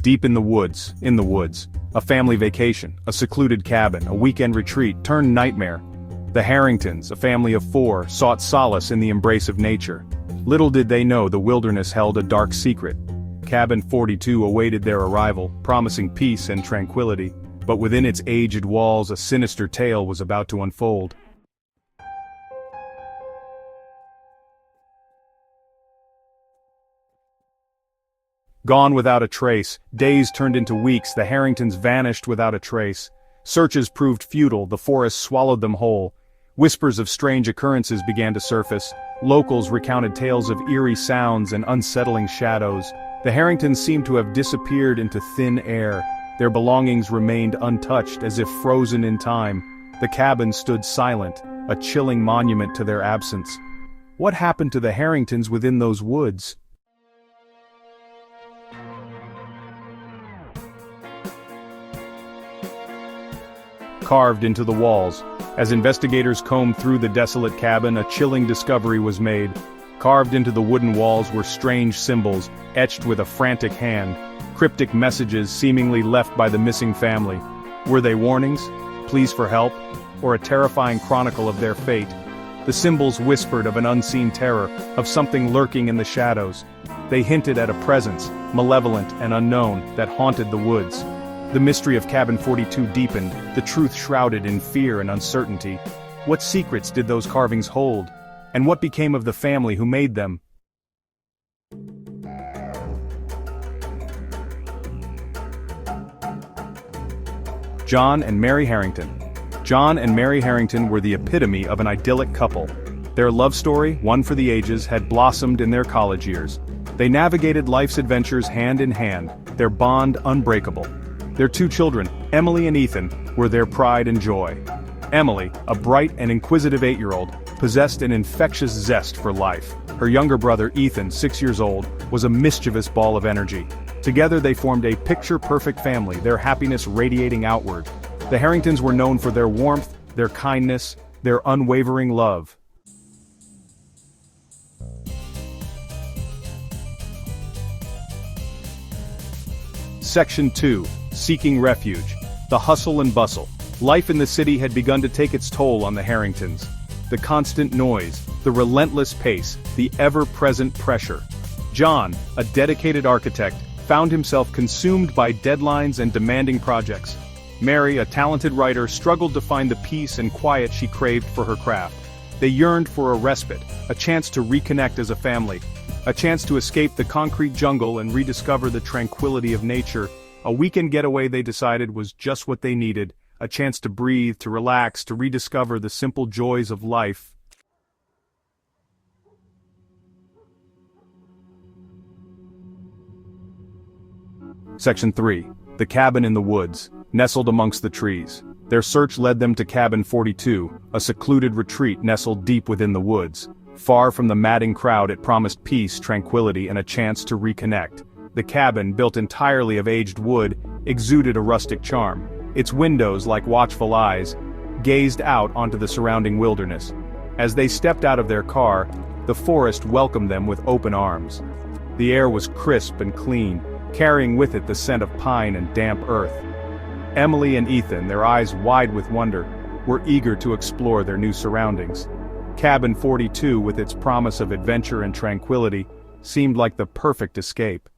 Deep in the woods, a family vacation, a secluded cabin, a weekend retreat turned nightmare. The Harringtons, a family of 4, sought solace in the embrace of nature. Little did they know the wilderness held a dark secret. Cabin 42 awaited their arrival, promising peace and tranquility, but within its aged walls a sinister tale was about to unfold. Gone without a trace, days turned into weeks, the Harringtons vanished without a trace. Searches proved futile, the forest swallowed them whole. Whispers of strange occurrences began to surface. Locals recounted tales of eerie sounds and unsettling shadows. The Harringtons seemed to have disappeared into thin air. Their belongings remained untouched, as if frozen in time. The cabin stood silent, a chilling monument to their absence. What happened to the Harringtons within those woods? Carved into the walls. As investigators combed through the desolate cabin, a chilling discovery was made. Carved into the wooden walls were strange symbols, etched with a frantic hand. Cryptic messages seemingly left by the missing family. Were they warnings, pleas for help, or a terrifying chronicle of their fate? The symbols whispered of an unseen terror, of something lurking in the shadows. They hinted at a presence, malevolent and unknown, that haunted the woods. The mystery of Cabin 42 deepened, the truth shrouded in fear and uncertainty. What secrets did those carvings hold? And what became of the family who made them? John and Mary Harrington. John and Mary Harrington were the epitome of an idyllic couple. Their love story, one for the ages, had blossomed in their college years. They navigated life's adventures hand in hand, their bond unbreakable. Their 2 children, Emily and Ethan, were their pride and joy. Emily, a bright and inquisitive 8-year-old, possessed an infectious zest for life. Her younger brother, Ethan, 6 years old, was a mischievous ball of energy. Together they formed a picture-perfect family, their happiness radiating outward. The Harringtons were known for their warmth, their kindness, their unwavering love. Section 2. Seeking refuge. The hustle and bustle. Life in the city had begun to take its toll on the Harringtons. The constant noise, the relentless pace, the ever-present pressure. John, a dedicated architect, found himself consumed by deadlines and demanding projects. Mary, a talented writer, struggled to find the peace and quiet she craved for her craft. They yearned for a respite, a chance to reconnect as a family, a chance to escape the concrete jungle and rediscover the tranquility of nature. A weekend getaway, they decided, was just what they needed, a chance to breathe, to relax, to rediscover the simple joys of life. Section 3. The cabin in the woods, nestled amongst the trees. Their search led them to Cabin 42, a secluded retreat nestled deep within the woods. Far from the madding crowd, it promised peace, tranquility, and a chance to reconnect. The cabin, built entirely of aged wood, exuded a rustic charm. Its windows, like watchful eyes, gazed out onto the surrounding wilderness. As they stepped out of their car, the forest welcomed them with open arms. The air was crisp and clean, carrying with it the scent of pine and damp earth. Emily and Ethan, their eyes wide with wonder, were eager to explore their new surroundings. Cabin 42, with its promise of adventure and tranquility, seemed like the perfect escape.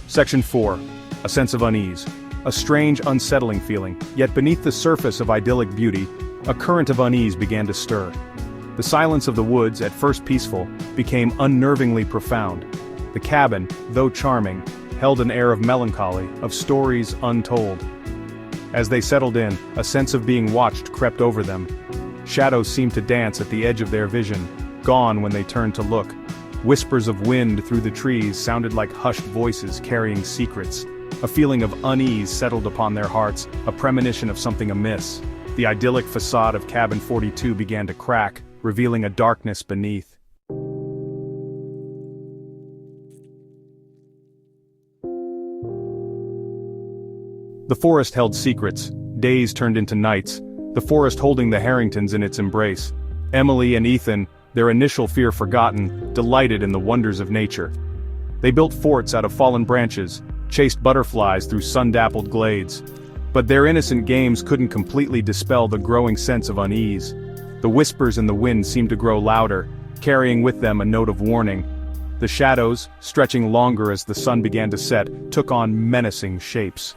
Section 4. A sense of unease. A strange, unsettling feeling, yet beneath the surface of idyllic beauty, a current of unease began to stir. The silence of the woods, at first peaceful, became unnervingly profound. The cabin, though charming, held an air of melancholy, of stories untold. As they settled in, a sense of being watched crept over them. Shadows seemed to dance at the edge of their vision, gone when they turned to look. Whispers of wind through the trees sounded like hushed voices carrying secrets. A feeling of unease settled upon their hearts, a premonition of something amiss. The idyllic facade of Cabin 42 began to crack, revealing a darkness beneath. The forest held secrets. Days turned into nights, the forest holding the Harringtons in its embrace. Emily and Ethan, their initial fear forgotten, delighted in the wonders of nature. They built forts out of fallen branches, chased butterflies through sun-dappled glades. But their innocent games couldn't completely dispel the growing sense of unease. The whispers in the wind seemed to grow louder, carrying with them a note of warning. The shadows, stretching longer as the sun began to set, took on menacing shapes.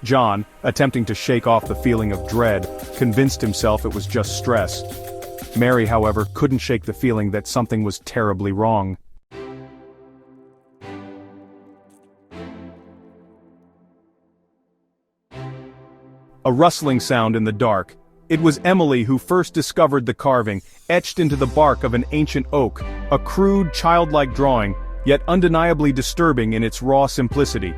John, attempting to shake off the feeling of dread, convinced himself it was just stress. Mary, however, couldn't shake the feeling that something was terribly wrong. A rustling sound in the dark. It was Emily who first discovered the carving, etched into the bark of an ancient oak, a crude, childlike drawing, yet undeniably disturbing in its raw simplicity.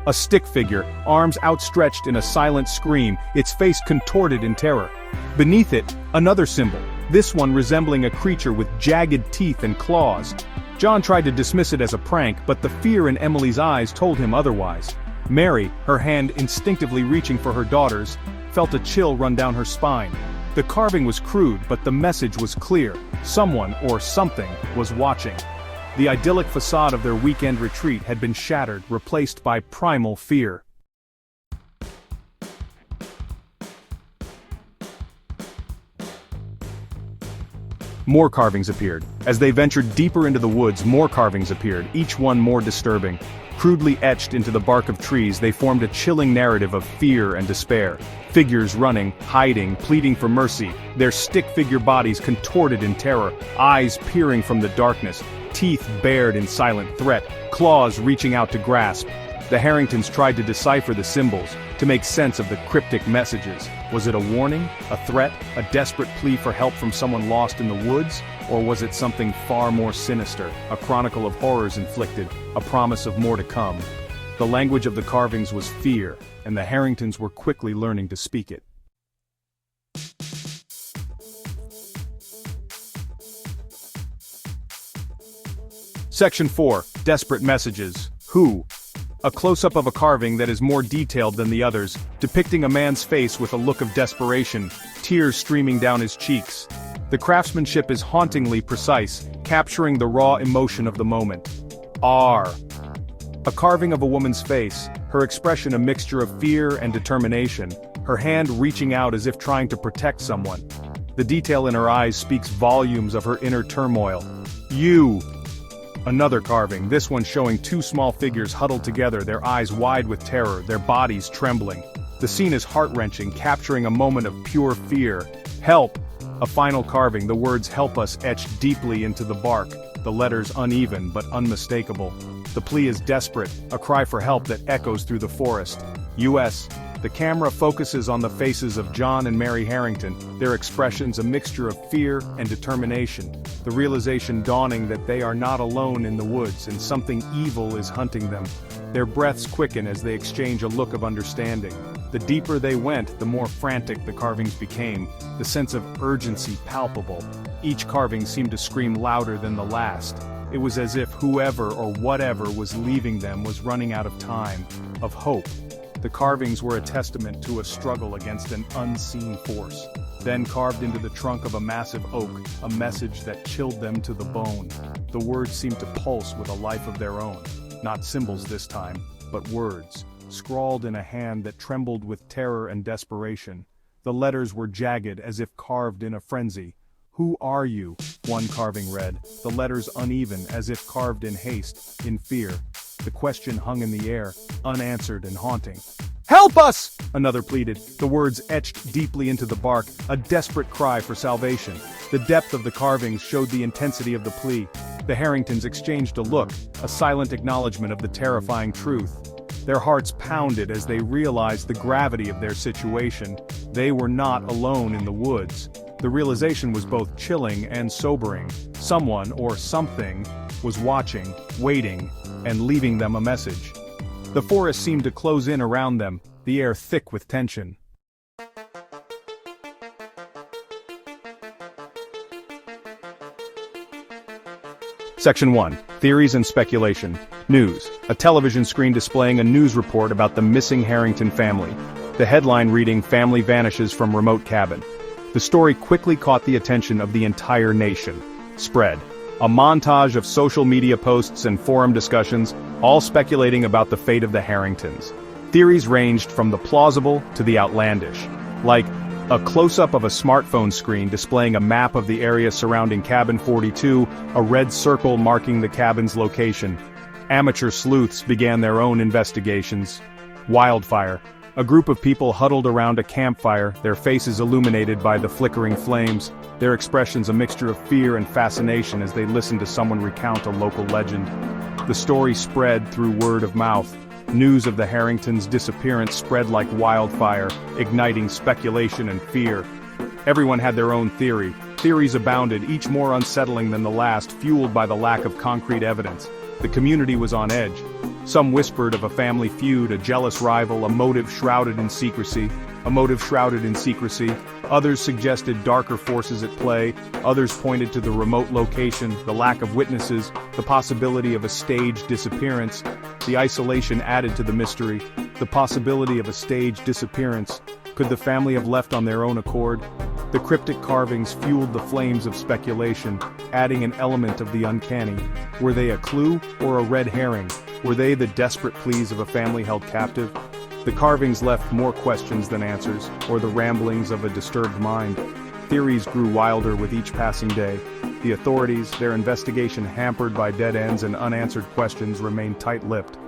A stick figure, arms outstretched in a silent scream, its face contorted in terror. Beneath it, another symbol, this one resembling a creature with jagged teeth and claws. John tried to dismiss it as a prank, but the fear in Emily's eyes told him otherwise. Mary, her hand instinctively reaching for her daughter's, felt a chill run down her spine. The carving was crude, but the message was clear. Someone, or something, was watching. The idyllic facade of their weekend retreat had been shattered, replaced by primal fear. More carvings appeared. As they ventured deeper into the woods, more carvings appeared, each one more disturbing. Crudely etched into the bark of trees, they formed a chilling narrative of fear and despair. Figures running, hiding, pleading for mercy, their stick-figure bodies contorted in terror, eyes peering from the darkness, teeth bared in silent threat, claws reaching out to grasp. The Harringtons tried to decipher the symbols, to make sense of the cryptic messages. Was it a warning, a threat, a desperate plea for help from someone lost in the woods? Or was it something far more sinister, a chronicle of horrors inflicted, a promise of more to come? The language of the carvings was fear, and the Harringtons were quickly learning to speak it. Section 4. Desperate Messages. Who? A close-up of a carving that is more detailed than the others, depicting a man's face with a look of desperation, tears streaming down his cheeks. The craftsmanship is hauntingly precise, capturing the raw emotion of the moment. R. A carving of a woman's face, her expression a mixture of fear and determination, her hand reaching out as if trying to protect someone. The detail in her eyes speaks volumes of her inner turmoil. U. Another carving, this one showing two small figures huddled together, their eyes wide with terror, their bodies trembling. The scene is heart-wrenching, capturing a moment of pure fear. Help! A final carving, the words "help us" etched deeply into the bark, the letters uneven but unmistakable. The plea is desperate, a cry for help that echoes through the forest. U.S. The camera focuses on the faces of John and Mary Harrington, their expressions a mixture of fear and determination, the realization dawning that they are not alone in the woods and something evil is hunting them. Their breaths quicken as they exchange a look of understanding. The deeper they went, the more frantic the carvings became, the sense of urgency palpable. Each carving seemed to scream louder than the last. It was as if whoever or whatever was leaving them was running out of time, of hope. The carvings were a testament to a struggle against an unseen force. Then carved into the trunk of a massive oak, a message that chilled them to the bone. The words seemed to pulse with a life of their own. Not symbols this time, but words, scrawled in a hand that trembled with terror and desperation. The letters were jagged as if carved in a frenzy. "Who are you?" one carving read, the letters uneven as if carved in haste, in fear. The question hung in the air, unanswered and haunting. "Help us!" another pleaded, the words etched deeply into the bark, a desperate cry for salvation. The depth of the carvings showed the intensity of the plea. The Harringtons exchanged a look, a silent acknowledgement of the terrifying truth. Their hearts pounded as they realized the gravity of their situation. They were not alone in the woods. The realization was both chilling and sobering. Someone, or something, was watching, waiting, and leaving them a message. The forest seemed to close in around them, the air thick with tension. Section 1. Theories and Speculation. News. A television screen displaying a news report about the missing Harrington family. The headline reading, "Family Vanishes from Remote Cabin." The story quickly caught the attention of the entire nation. spread. A montage of social media posts and forum discussions, all speculating about the fate of the Harringtons. Theories ranged from the plausible to the outlandish, like a close-up of a smartphone screen displaying a map of the area surrounding Cabin 42, a red circle marking the cabin's location. Amateur sleuths began their own investigations. Wildfire. A group of people huddled around a campfire, their faces illuminated by the flickering flames, their expressions a mixture of fear and fascination as they listened to someone recount a local legend. The story spread through word of mouth. News of the Harringtons' disappearance spread like wildfire, igniting speculation and fear. Everyone had their own theory. Theories abounded, each more unsettling than the last, fueled by the lack of concrete evidence. The community was on edge. Some whispered of a family feud, a jealous rival, a motive shrouded in secrecy. Others suggested darker forces at play. Others pointed to the remote location, the lack of witnesses, the possibility of a staged disappearance. The isolation added to the mystery. The possibility of a staged disappearance. Could the family have left on their own accord? The cryptic carvings fueled the flames of speculation, adding an element of the uncanny. Were they a clue or a red herring? Were they the desperate pleas of a family held captive? The carvings left more questions than answers, or the ramblings of a disturbed mind. Theories grew wilder with each passing day. The authorities, their investigation hampered by dead ends and unanswered questions, remained tight-lipped.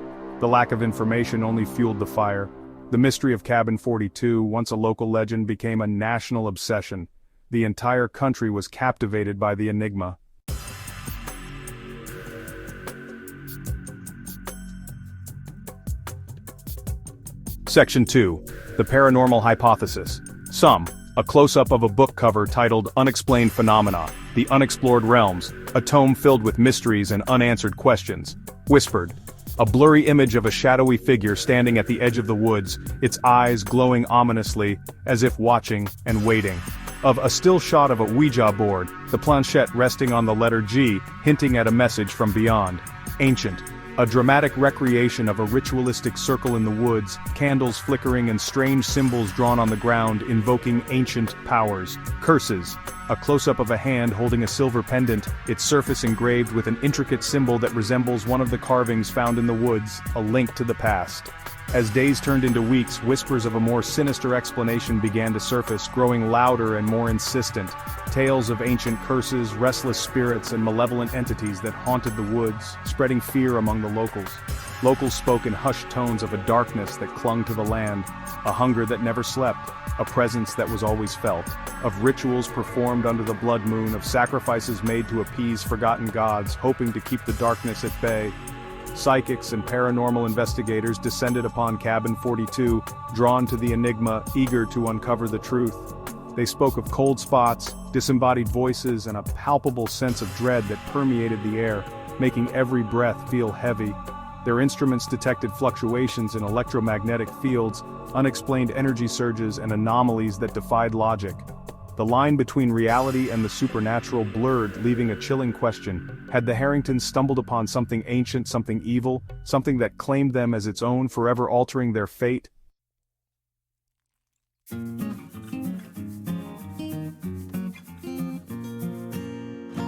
The lack of information only fueled the fire. The mystery of Cabin 42, once a local legend, became a national obsession. The entire country was captivated by the enigma. Section 2. The Paranormal Hypothesis. Some. A close-up of a book cover titled Unexplained Phenomena, The Unexplored Realms, a tome filled with mysteries and unanswered questions. Whispered. A blurry image of a shadowy figure standing at the edge of the woods, its eyes glowing ominously, as if watching and waiting. Of a still shot of a Ouija board, the planchette resting on the letter G, hinting at a message from beyond. Ancient. A dramatic recreation of a ritualistic circle in the woods, candles flickering and strange symbols drawn on the ground invoking ancient powers. Curses. A close-up of a hand holding a silver pendant, its surface engraved with an intricate symbol that resembles one of the carvings found in the woods, a link to the past. As days turned into weeks, whispers of a more sinister explanation began to surface, growing louder and more insistent. Tales of ancient curses, restless spirits, and malevolent entities that haunted the woods, spreading fear among the locals. Locals spoke in hushed tones of a darkness that clung to the land, a hunger that never slept, a presence that was always felt, of rituals performed under the blood moon, of sacrifices made to appease forgotten gods, hoping to keep the darkness at bay. Psychics and paranormal investigators descended upon Cabin 42, drawn to the enigma, eager to uncover the truth. They spoke of cold spots, disembodied voices, and a palpable sense of dread that permeated the air, making every breath feel heavy. Their instruments detected fluctuations in electromagnetic fields, unexplained energy surges, and anomalies that defied logic. The line between reality and the supernatural blurred, leaving a chilling question. Had the Harringtons stumbled upon something ancient, something evil, something that claimed them as its own, forever altering their fate?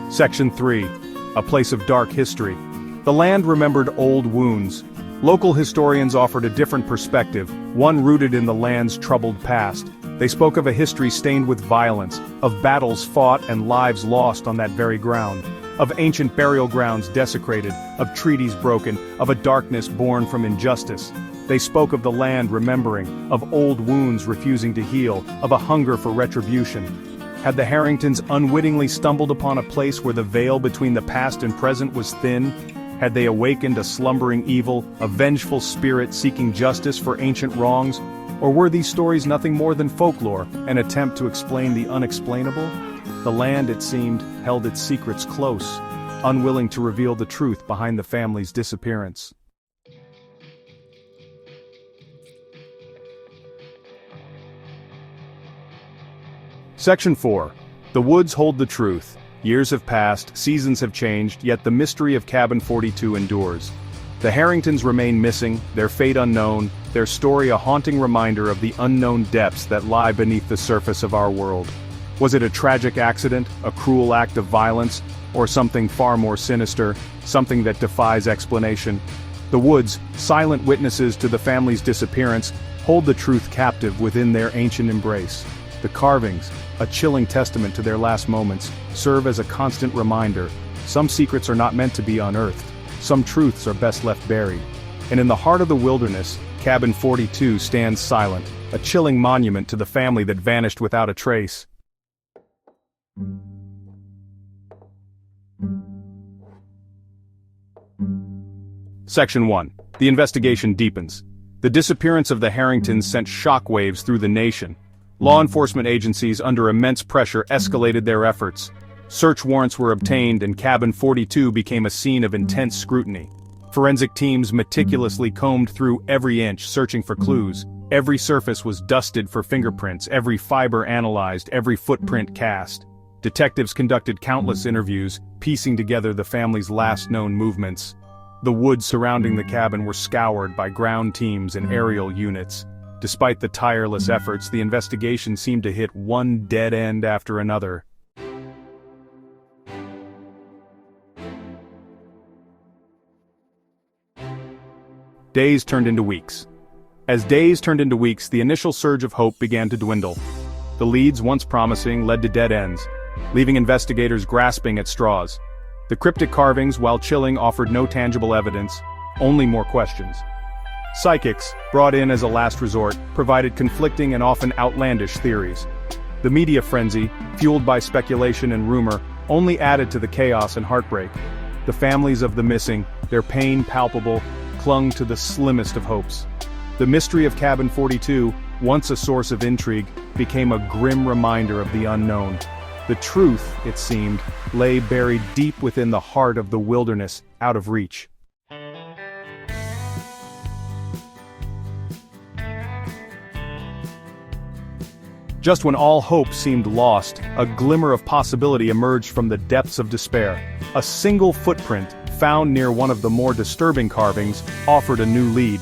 Section 3. A place of dark history. The land remembered old wounds. Local historians offered a different perspective, one rooted in the land's troubled past. They spoke of a history stained with violence, of battles fought and lives lost on that very ground, of ancient burial grounds desecrated, of treaties broken, of a darkness born from injustice. They spoke of the land remembering, of old wounds refusing to heal, of a hunger for retribution. Had the Harringtons unwittingly stumbled upon a place where the veil between the past and present was thin? Had they awakened a slumbering evil, a vengeful spirit seeking justice for ancient wrongs? Or were these stories nothing more than folklore, an attempt to explain the unexplainable? The land, it seemed, held its secrets close, unwilling to reveal the truth behind the family's disappearance. Section 4. The woods hold the truth. Years have passed, seasons have changed, yet the mystery of Cabin 42 endures. The Harringtons remain missing, their fate unknown, their story a haunting reminder of the unknown depths that lie beneath the surface of our world. Was it a tragic accident, a cruel act of violence, or something far more sinister, something that defies explanation? The woods, silent witnesses to the family's disappearance, hold the truth captive within their ancient embrace. The carvings, a chilling testament to their last moments, serve as a constant reminder. Some secrets are not meant to be unearthed. Some truths are best left buried. And in the heart of the wilderness, Cabin 42 stands silent, a chilling monument to the family that vanished without a trace. Section 1. The investigation deepens. The disappearance of the Harringtons sent shockwaves through the nation. Law enforcement agencies under immense pressure escalated their efforts. Search warrants were obtained and Cabin 42 became a scene of intense scrutiny. Forensic teams meticulously combed through every inch searching for clues. Every surface was dusted for fingerprints, every fiber analyzed, every footprint cast. Detectives conducted countless interviews, piecing together the family's last known movements. The woods surrounding the cabin were scoured by ground teams and aerial units. Despite the tireless efforts, the investigation seemed to hit one dead end after another. Days turned into weeks. As days turned into weeks, the initial surge of hope began to dwindle. The leads, once promising, led to dead ends, leaving investigators grasping at straws. The cryptic carvings, while chilling, offered no tangible evidence, only more questions. Psychics, brought in as a last resort, provided conflicting and often outlandish theories. The media frenzy, fueled by speculation and rumor, only added to the chaos and heartbreak. The families of the missing, their pain palpable, clung to the slimmest of hopes. The mystery of Cabin 42, once a source of intrigue, became a grim reminder of the unknown. The truth, it seemed, lay buried deep within the heart of the wilderness, out of reach. Just when all hope seemed lost, a glimmer of possibility emerged from the depths of despair. A single footprint, found near one of the more disturbing carvings, offered a new lead.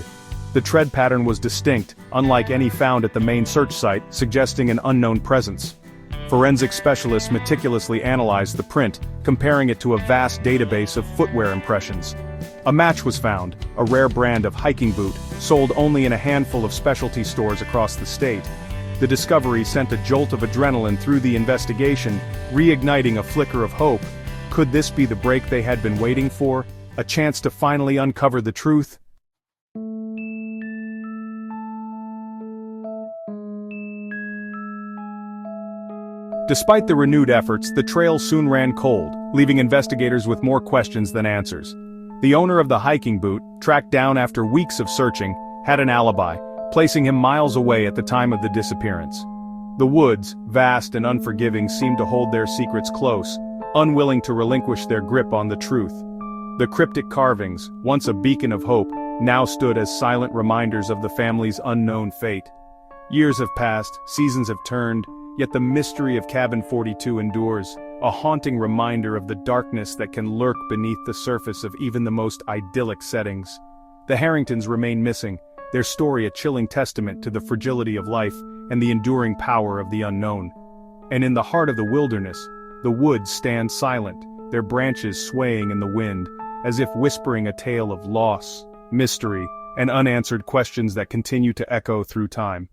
The tread pattern was distinct, unlike any found at the main search site, suggesting an unknown presence. Forensic specialists meticulously analyzed the print, comparing it to a vast database of footwear impressions. A match was found, a rare brand of hiking boot, sold only in a handful of specialty stores across the state. The discovery sent a jolt of adrenaline through the investigation, reigniting a flicker of hope. Could this be the break they had been waiting for? A chance to finally uncover the truth? Despite the renewed efforts, the trail soon ran cold, leaving investigators with more questions than answers. The owner of the hiking boot, tracked down after weeks of searching, had an alibi, placing him miles away at the time of the disappearance. The woods, vast and unforgiving, seemed to hold their secrets close, unwilling to relinquish their grip on the truth. The cryptic carvings, once a beacon of hope, now stood as silent reminders of the family's unknown fate. Years have passed, seasons have turned, yet the mystery of Cabin 42 endures, a haunting reminder of the darkness that can lurk beneath the surface of even the most idyllic settings. The Harringtons remain missing, their story a chilling testament to the fragility of life and the enduring power of the unknown. And in the heart of the wilderness, the woods stand silent, their branches swaying in the wind, as if whispering a tale of loss, mystery, and unanswered questions that continue to echo through time.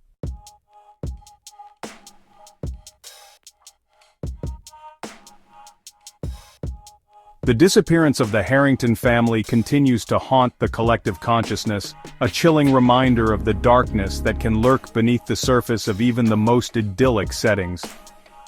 The disappearance of the Harrington family continues to haunt the collective consciousness, a chilling reminder of the darkness that can lurk beneath the surface of even the most idyllic settings.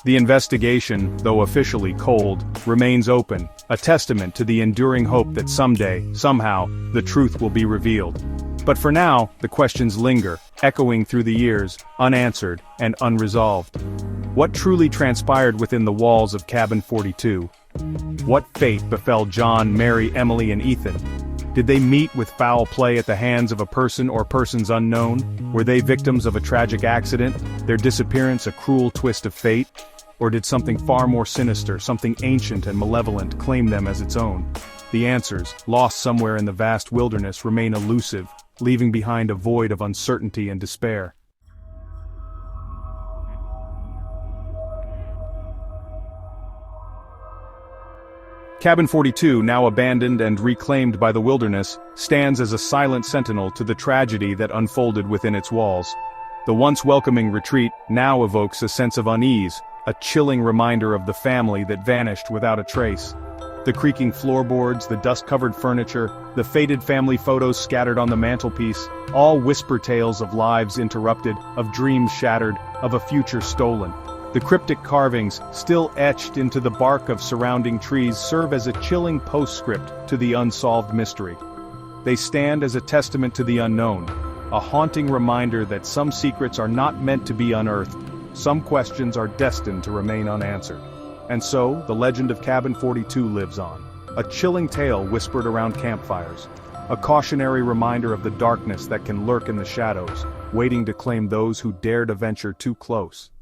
The investigation, though officially cold, remains open, a testament to the enduring hope that someday, somehow, the truth will be revealed. But for now, the questions linger, echoing through the years, unanswered and unresolved. What truly transpired within the walls of Cabin 42? What fate befell John, Mary, Emily, and Ethan? Did they meet with foul play at the hands of a person or persons unknown? Were they victims of a tragic accident, their disappearance a cruel twist of fate? Or did something far more sinister, something ancient and malevolent, claim them as its own? The answers, lost somewhere in the vast wilderness, remain elusive, leaving behind a void of uncertainty and despair. Cabin 42, now abandoned and reclaimed by the wilderness, stands as a silent sentinel to the tragedy that unfolded within its walls. The once welcoming retreat now evokes a sense of unease, a chilling reminder of the family that vanished without a trace. The creaking floorboards, the dust-covered furniture, the faded family photos scattered on the mantelpiece, all whisper tales of lives interrupted, of dreams shattered, of a future stolen. The cryptic carvings, still etched into the bark of surrounding trees, serve as a chilling postscript to the unsolved mystery. They stand as a testament to the unknown, a haunting reminder that some secrets are not meant to be unearthed, some questions are destined to remain unanswered. And so, the legend of Cabin 42 lives on, a chilling tale whispered around campfires, a cautionary reminder of the darkness that can lurk in the shadows, waiting to claim those who dare to venture too close.